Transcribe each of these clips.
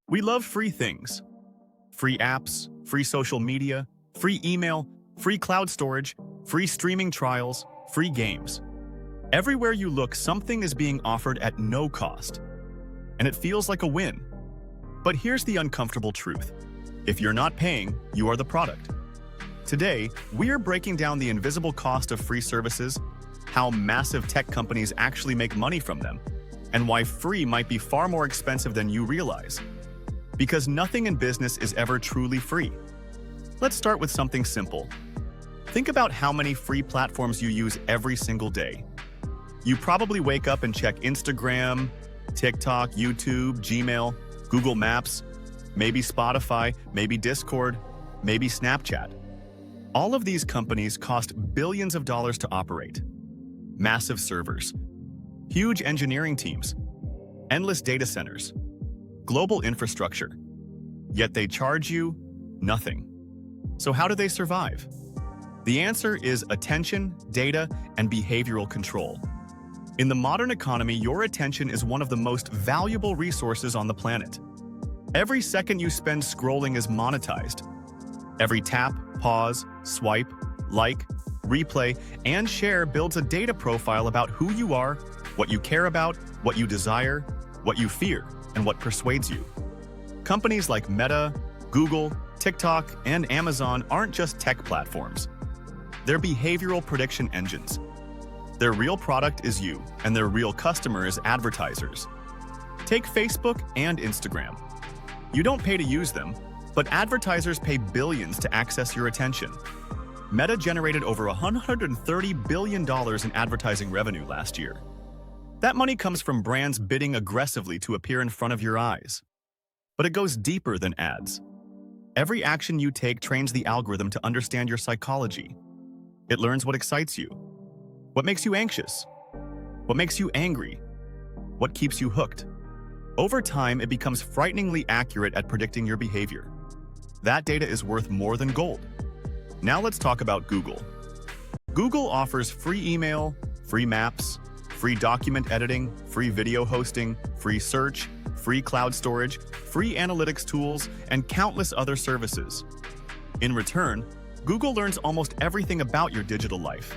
We love free things. Free apps, free social media, free email, free cloud storage, free streaming trials, free games. Everywhere you look, something is being offered at no cost. And it feels like a win. But here's the uncomfortable truth. If you're not paying, you are the product. Today, we're breaking down the invisible cost of free services, how massive tech companies actually make money from them, and why free might be far more expensive than you realize. Because nothing in business is ever truly free. Let's start with something simple. Think about how many free platforms you use every single day. You probably wake up and check Instagram, TikTok, YouTube, Gmail, Google Maps, maybe Spotify, maybe Discord, maybe Snapchat. All of these companies cost billions of dollars to operate. Massive servers, huge engineering teams, endless data centers, global infrastructure. Yet they charge you nothing. So how do they survive? The answer is attention, data, and behavioral control. In the modern economy, your attention is one of the most valuable resources on the planet. Every second you spend scrolling is monetized. Every tap, pause, swipe, like, replay, and share builds a data profile about who you are, what you care about, what you desire, what you fear, and what persuades you. Companies like Meta, Google, TikTok, and Amazon aren't just tech platforms. They're behavioral prediction engines. Their real product is you, and their real customer is advertisers. Take Facebook and Instagram. You don't pay to use them, but advertisers pay billions to access your attention. Meta generated over $130 billion in advertising revenue last year. That money comes from brands bidding aggressively to appear in front of your eyes. But it goes deeper than ads. Every action you take trains the algorithm to understand your psychology. It learns what excites you, what makes you anxious, what makes you angry, what keeps you hooked. Over time, it becomes frighteningly accurate at predicting your behavior. That data is worth more than gold. Now let's talk about Google. Google offers free email, free maps, free document editing, free video hosting, free search, free cloud storage, free analytics tools, and countless other services. In return, Google learns almost everything about your digital life.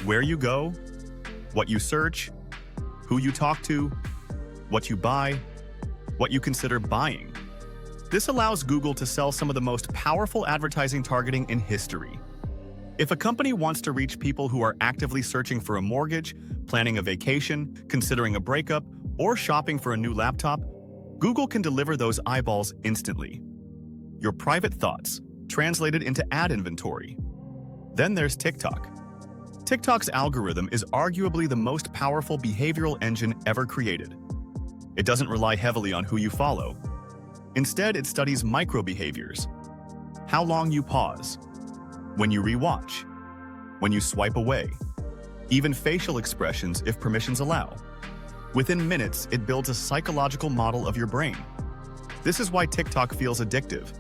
Where you go, what you search, who you talk to, what you buy, what you consider buying. This allows Google to sell some of the most powerful advertising targeting in history. If a company wants to reach people who are actively searching for a mortgage, planning a vacation, considering a breakup, or shopping for a new laptop, Google can deliver those eyeballs instantly. Your private thoughts, translated into ad inventory. Then there's TikTok. TikTok's algorithm is arguably the most powerful behavioral engine ever created. It doesn't rely heavily on who you follow. Instead, it studies micro-behaviors. How long you pause, when you rewatch, when you swipe away, even facial expressions if permissions allow. Within minutes, it builds a psychological model of your brain. This is why TikTok feels addictive.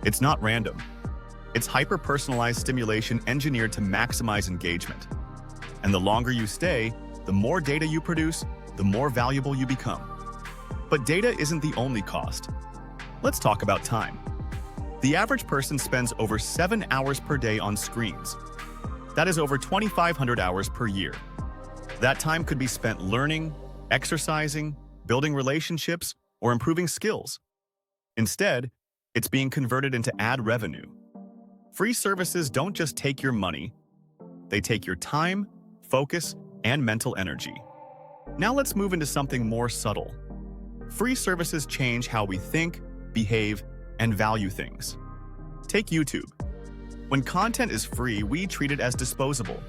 It's not random. It's hyper-personalized stimulation engineered to maximize engagement. And the longer you stay, the more data you produce, the more valuable you become. But data isn't the only cost. Let's talk about time. The average person spends over 7 hours per day on screens. That is over 2,500 hours per year. That time could be spent learning, exercising, building relationships, or improving skills. Instead, it's being converted into ad revenue. Free services don't just take your money, they take your time, focus, and mental energy. Now let's move into something more subtle. Free services change how we think, behave, and value things. Take YouTube. When content is free, we treat it as disposable.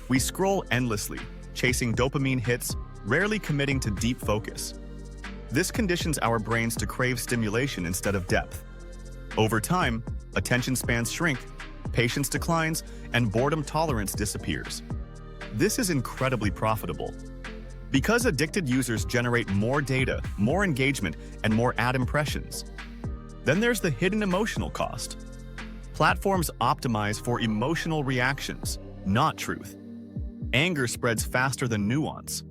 We scroll endlessly, chasing dopamine hits, rarely committing to deep focus. This conditions our brains to crave stimulation instead of depth. Over time, attention spans shrink, patience declines, and boredom tolerance disappears. This is incredibly profitable. Because addicted users generate more data, more engagement, and more ad impressions. Then there's the hidden emotional cost. Platforms optimize for emotional reactions, not truth. Anger spreads faster than nuance.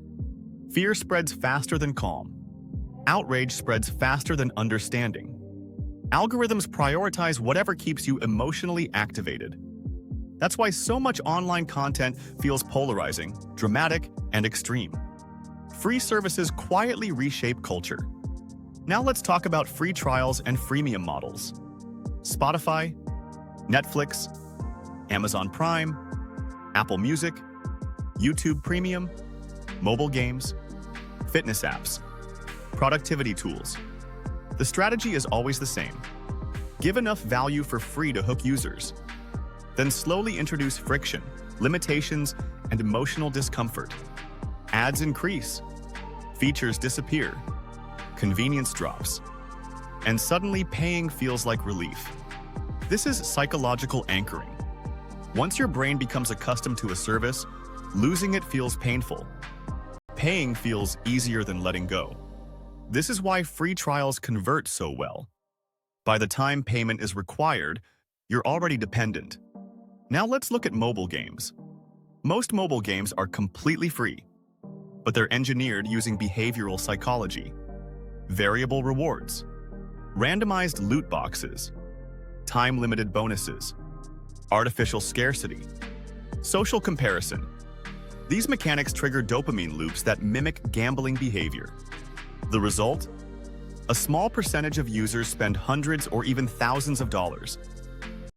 Fear spreads faster than calm. outrage spreads faster than understanding. Algorithms prioritize whatever keeps you emotionally activated. That's why so much online content feels polarizing, dramatic, and extreme. Free services quietly reshape culture. Now let's talk about free trials and freemium models. Spotify, Netflix, Amazon Prime, Apple Music, YouTube Premium, mobile games, fitness apps, productivity tools. The strategy is always the same. Give enough value for free to hook users. Then slowly introduce friction, limitations, and emotional discomfort. Ads increase, features disappear, convenience drops, and suddenly paying feels like relief. This is psychological anchoring. Once your brain becomes accustomed to a service, losing it feels painful. Paying feels easier than letting go. This is why free trials convert so well. By the time payment is required, you're already dependent. Now let's look at mobile games. Most mobile games are completely free, but they're engineered using behavioral psychology. Variable rewards, randomized loot boxes, time-limited bonuses, artificial scarcity, social comparison. These mechanics trigger dopamine loops that mimic gambling behavior. The result? A small percentage of users spend hundreds or even thousands of dollars.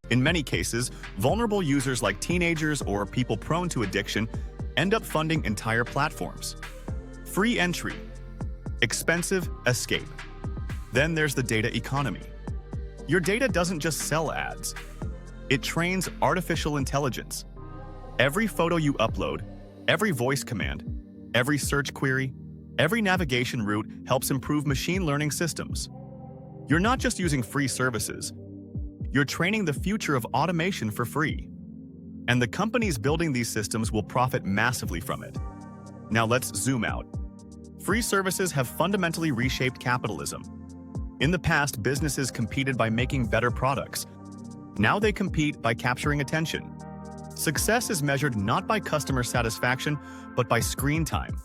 In many cases, vulnerable users like teenagers or people prone to addiction end up funding entire platforms. Free entry, expensive escape. Then there's the data economy. Your data doesn't just sell ads. It trains artificial intelligence. Every photo you upload, every voice command, every search query, every navigation route helps improve machine learning systems. You're not just using free services. You're training the future of automation for free. And the companies building these systems will profit massively from it. Now let's zoom out. Free services have fundamentally reshaped capitalism. In the past, businesses competed by making better products. Now they compete by capturing attention. Success is measured not by customer satisfaction, but by screen time.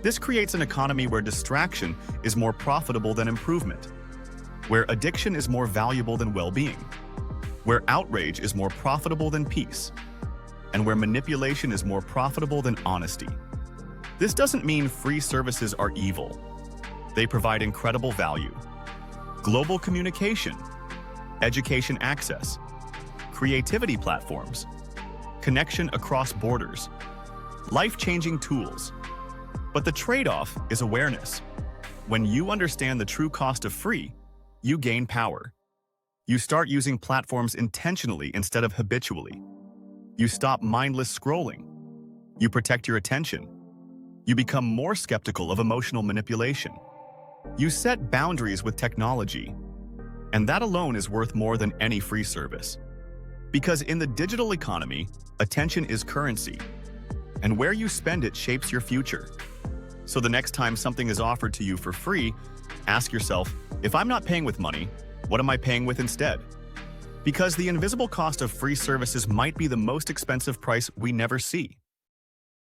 This creates an economy where distraction is more profitable than improvement, where addiction is more valuable than well-being, where outrage is more profitable than peace, and where manipulation is more profitable than honesty. This doesn't mean free services are evil. They provide incredible value. Global communication, education access, creativity platforms, connection across borders, life-changing tools. But the trade-off is awareness. When you understand the true cost of free, you gain power. You start using platforms intentionally instead of habitually. You stop mindless scrolling. You protect your attention. You become more skeptical of emotional manipulation. You set boundaries with technology. And that alone is worth more than any free service. Because in the digital economy, attention is currency. And where you spend it shapes your future. So the next time something is offered to you for free, ask yourself, if I'm not paying with money, what am I paying with instead? Because the invisible cost of free services might be the most expensive price we never see.